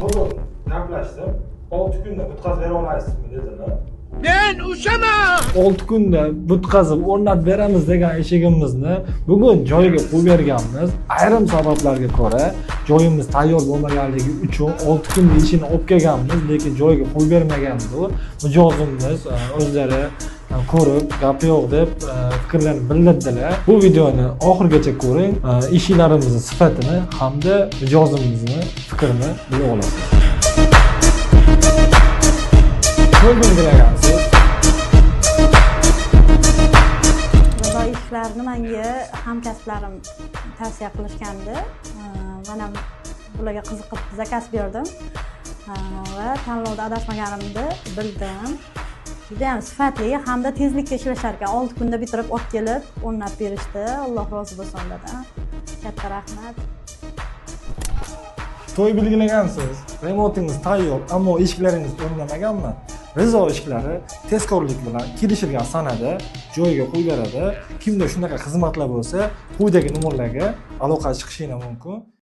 bugun gaplashdim. 6 kunda bitkazib bera olasizmi dedilar. Men o'shaman. 6 kunda bitkazib o'rnatib beramiz degan eshigimizni bugun joyiga qo'yib berganmiz. Ayrim sabablarga ko'ra joyimiz tayyor bo'lmaganligi uchun 6 kunda ishini olib kelganmiz, lekin joyiga qo'yib bermagandi u. Mijozimiz o'zlari ko'rib, gapi yo'q deb fikrlarini bildirdilar. Bu videoni oxirigacha ko'ring, ishlarimizni sifatini hamda mijozimizning fikrini bila olasiz. To'y belgilagansiz. Bu ishlarni menga hamkasblarim tavsiya qilishgandi. Mana bularga qiziqib zakaz berdim va tanlovda adashmaganimni bildim. Juda ham sifatli hamda tezlikda ishlashar ekan. 6 kunda bitirib olib kelib, o'rnatib berishdi. Alloh rozi bo'lsin ulardan. Katta rahmat. To'y belgilagansiz. Remontingiz tayyor, ammo eshiklaringiz o'rnamaganmi? Rizo ishlari tezkorlik bilan kelishilgan sanada joyiga qo'yib beradi. Kimda shunaqa xizmatlar bo'lsa, quyidagi nomerlarga aloqaga chiqishingiz mumkin.